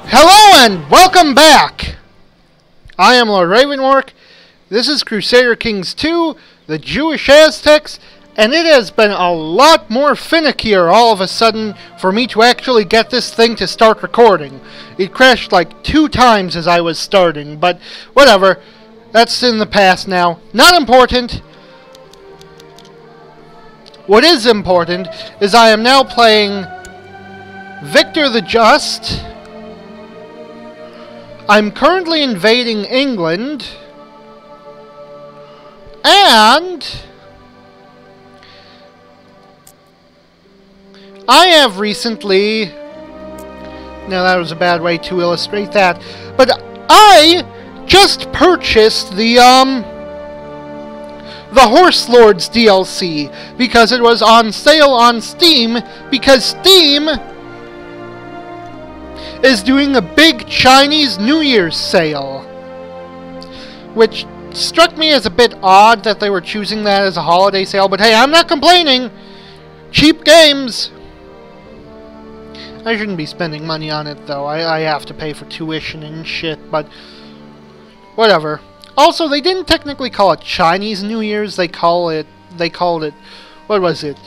Hello and welcome back! I am Lord Revonworc. This is Crusader Kings II, the Jewish Aztecs, and it has been a lot more finickier all of a sudden for me to actually get this thing to start recording. It crashed like 2 times as I was starting, but whatever. That's in the past now. Not important. What is important is I am now playing Victor the Just. I'm currently invading England, and I have recently, now that was a bad way to illustrate that, but I just purchased the Horse Lords DLC because it was on sale on Steam, because Steam is doing a big Chinese New Year's sale, which struck me as a bit odd that they were choosing that as a holiday sale, but hey, I'm not complaining. Cheap games. I shouldn't be spending money on it, though. I have to pay for tuition and shit, but whatever. Also, they didn't technically call it Chinese New Year's. They called it, what was it?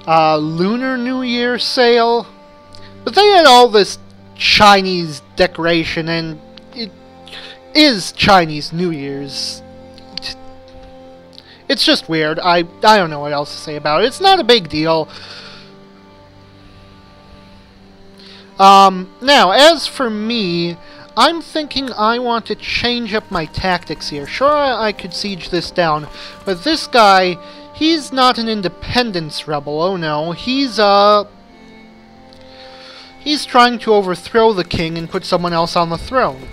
Lunar New Year sale. But they had all this Chinese decoration, and it is Chinese New Year's. It's just weird. I don't know what else to say about it. It's not a big deal. Now, as for me, I'm thinking I want to change up my tactics here. Sure, I could siege this down, but this guy, he's not an independence rebel. Oh no, he's trying to overthrow the king and put someone else on the throne.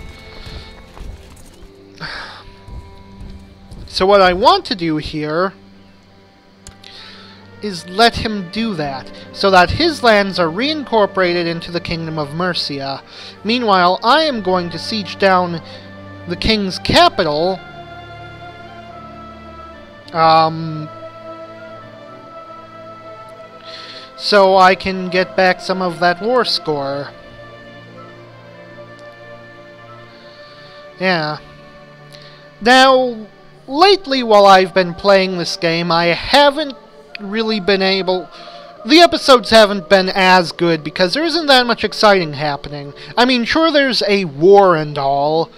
So what I want to do here is let him do that, so that his lands are reincorporated into the Kingdom of Mercia. Meanwhile, I am going to siege down the king's capital, so I can get back some of that war score. Yeah. Now, lately while I've been playing this game, I haven't really been able... The episodes haven't been as good because there isn't that much exciting happening. I mean, sure, there's a war and all,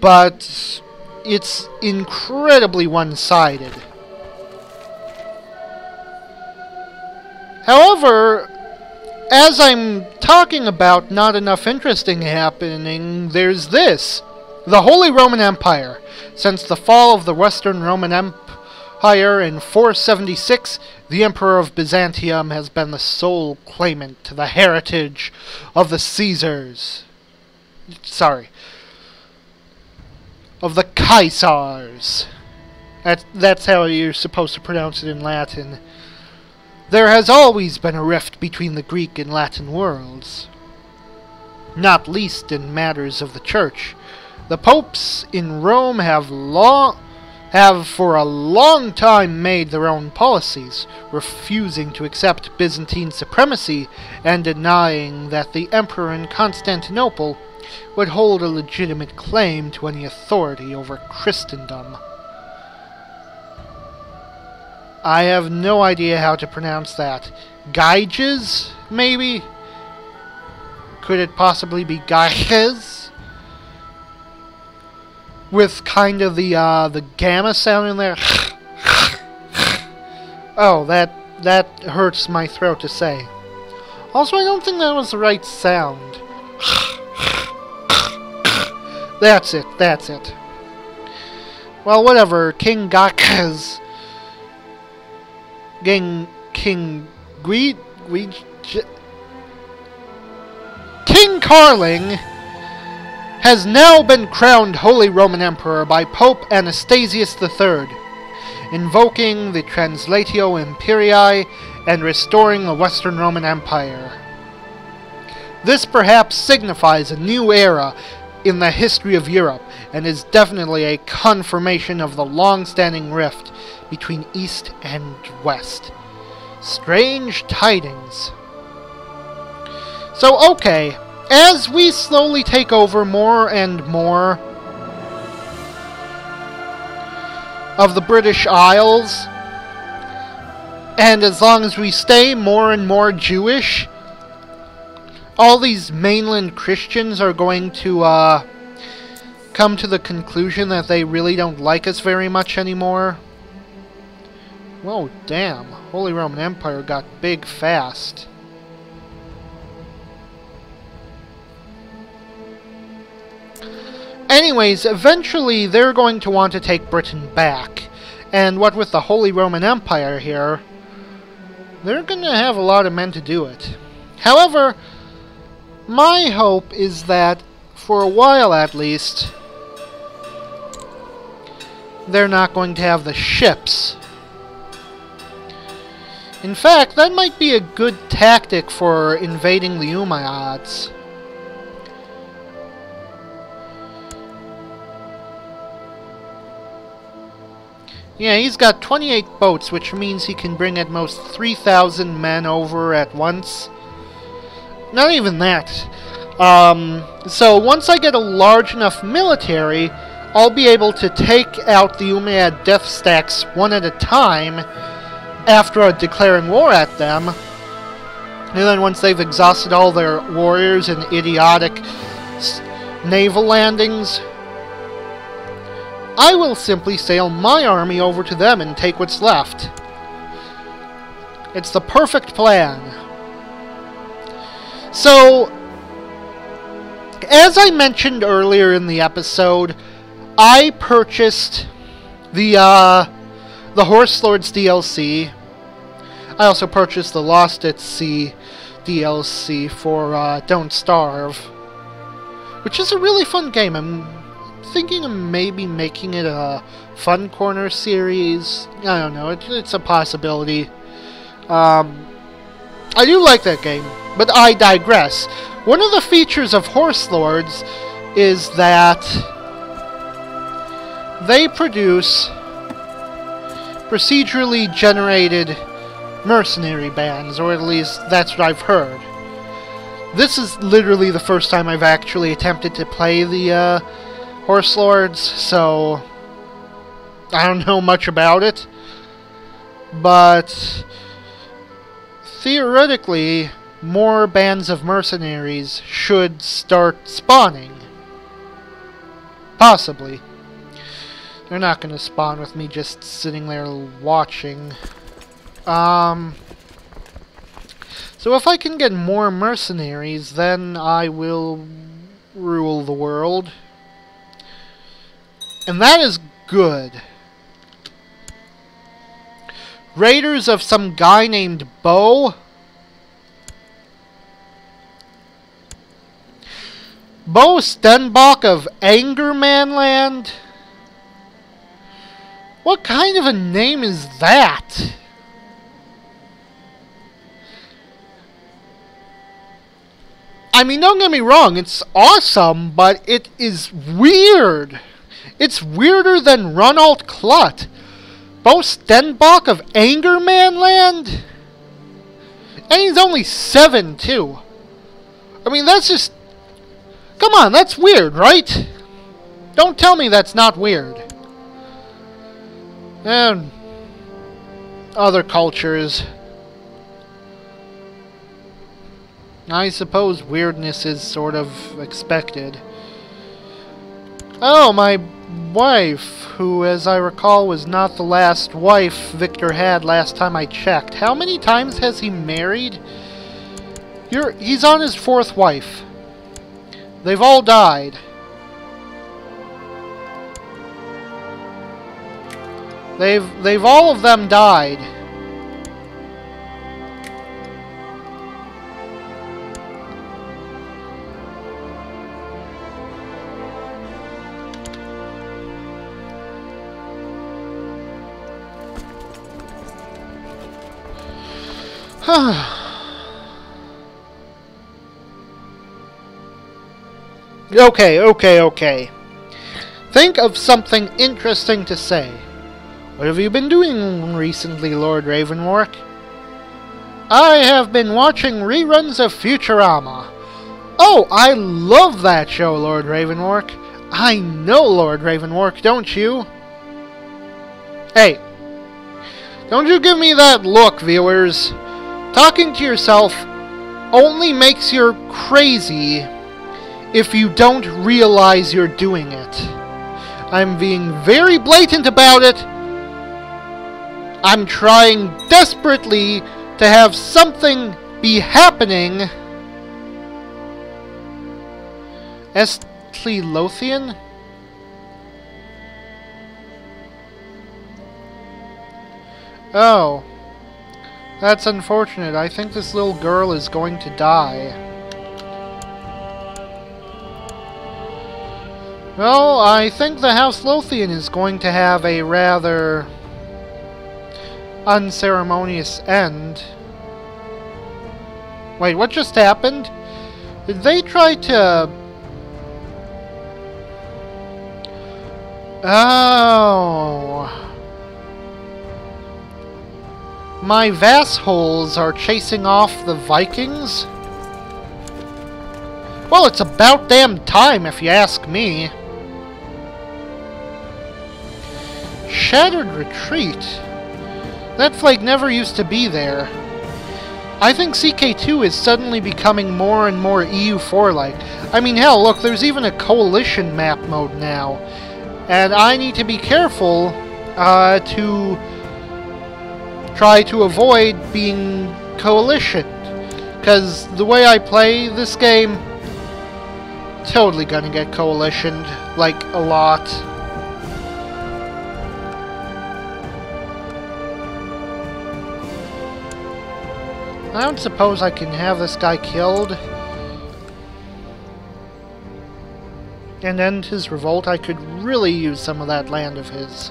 but it's incredibly one-sided. However, as I'm talking about not enough interesting happening, there's this. The Holy Roman Empire. Since the fall of the Western Roman Empire in 476, the Emperor of Byzantium has been the sole claimant to the heritage of the Caesars. Sorry. Of the Caesars. That's how you're supposed to pronounce it in Latin. There has always been a rift between the Greek and Latin worlds, not least in matters of the Church. The popes in Rome have for a long time made their own policies, refusing to accept Byzantine supremacy and denying that the emperor in Constantinople would hold a legitimate claim to any authority over Christendom. I have no idea how to pronounce that. Guyges, maybe? Could it possibly be Guyges? With kind of the gamma sound in there. Oh, that hurts my throat to say. Also, I don't think that was the right sound. That's it. Well, whatever. King Guyges. King Carling has now been crowned Holy Roman Emperor by Pope Anastasius III, invoking the Translatio Imperii and restoring the Western Roman Empire. This perhaps signifies a new era in the history of Europe, and is definitely a confirmation of the long-standing rift between East and West. Strange tidings. So, okay, as we slowly take over more and more of the British Isles, and as long as we stay more and more Jewish, all these mainland Christians are going to come to the conclusion that they really don't like us very much anymore. Whoa, damn. Holy Roman Empire got big fast. Anyways, eventually they're going to want to take Britain back. And what with the Holy Roman Empire here, they're going to have a lot of men to do it. However, my hope is that, for a while at least, they're not going to have the ships. In fact, that might be a good tactic for invading the Umayyads. Yeah, he's got 28 boats, which means he can bring at most 3,000 men over at once. Not even that. So once I get a large enough military, I'll be able to take out the Umayyad death stacks one at a time after declaring war at them. And then once they've exhausted all their warriors in idiotic naval landings, I will simply sail my army over to them and take what's left. It's the perfect plan. So, as I mentioned earlier in the episode, I purchased the Horse Lords DLC. I also purchased the Lost at Sea DLC for Don't Starve, which is a really fun game. I'm thinking of maybe making it a Fun Corner series. I don't know, it's a possibility. I do like that game, but I digress. One of the features of Horse Lords is that they produce procedurally generated mercenary bands, or at least that's what I've heard. This is literally the first time I've actually attempted to play the Horse Lords, so I don't know much about it, but theoretically more bands of mercenaries should start spawning. Possibly. They're not going to spawn with me just sitting there watching. So if I can get more mercenaries, then I will rule the world. And that is good. Raiders of some guy named Bo. Bo Stenbach of Angermanland? What kind of a name is that? I mean, don't get me wrong, it's awesome, but it is weird. It's weirder than Ronald Clut. Bo Stenbach of Angermanland? And he's only 7, too. I mean, that's just... Come on, that's weird, right? Don't tell me that's not weird. And other cultures, I suppose weirdness is sort of expected. Oh, my wife, who, as I recall, was not the last wife Victor had last time I checked. How many times has he married? He's on his 4th wife. They've all died. They've all of them died. Okay. Think of something interesting to say. What have you been doing recently, Lord Revonworc? I have been watching reruns of Futurama. Oh, I love that show, Lord Revonworc. I know Lord Revonworc, don't you? Hey, don't you give me that look, viewers. Talking to yourself only makes you crazy if you don't realize you're doing it. I'm being very blatant about it. I'm trying desperately to have something be happening. Lothian? Oh. That's unfortunate. I think this little girl is going to die. Well, I think the House Lothian is going to have a rather unceremonious end. Wait, what just happened? Did they try to... Oh... My vassals are chasing off the Vikings? Well, it's about damn time, if you ask me. Shattered Retreat? That flag never used to be there. I think CK2 is suddenly becoming more and more EU4-like. I mean, hell, look, there's even a coalition map mode now. And I need to be careful to try to avoid being coalitioned. Because the way I play this game, totally gonna get coalitioned, like, a lot. I don't suppose I can have this guy killed and end his revolt. I could really use some of that land of his.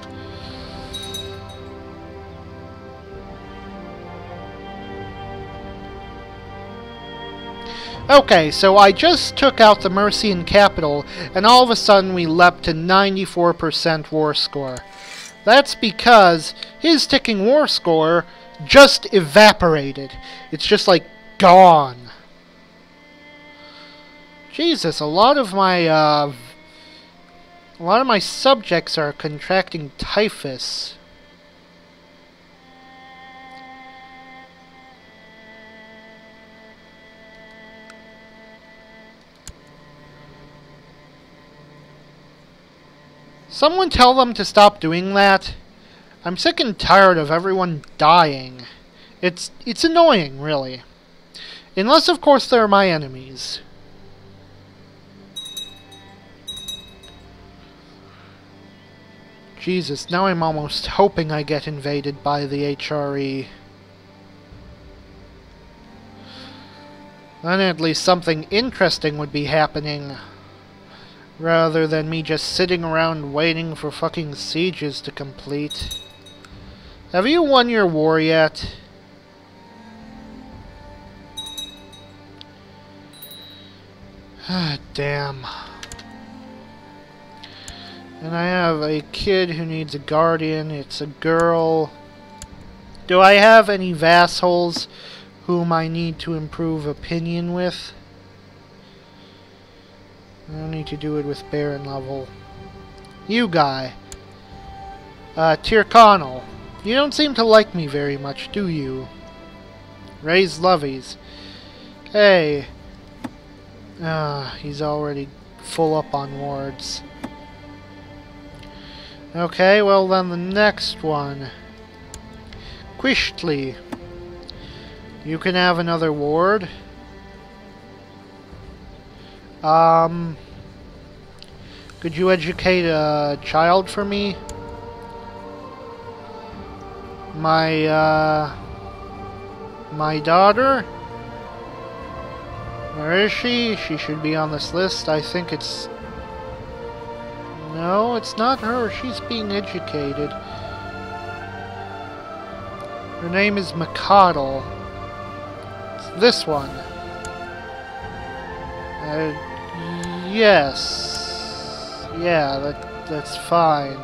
Okay, so I just took out the Mercian capital, and all of a sudden we leapt to 94% war score. That's because his ticking war score just evaporated. It's just like gone. Jesus, a lot of my subjects are contracting typhus. Someone tell them to stop doing that. I'm sick and tired of everyone dying. It's annoying, really. Unless, of course, they're my enemies. Jesus, now I'm almost hoping I get invaded by the HRE. Then at least something interesting would be happening. Rather than me just sitting around waiting for fucking sieges to complete. Have you won your war yet? Ah, damn. And I have a kid who needs a guardian. It's a girl. Do I have any vassals whom I need to improve opinion with? I don't need to do it with Baron level. You guy. Tyrconnell. You don't seem to like me very much, do you? Raise levies. Hey. He's already full up on wards. Okay, well then the next one. Quishtli. You can have another ward. Could you educate a child for me? My daughter? Where is she? She should be on this list. I think it's... No, it's not her. She's being educated. Her name is McConnell. It's this one. Yes. Yeah, that's fine.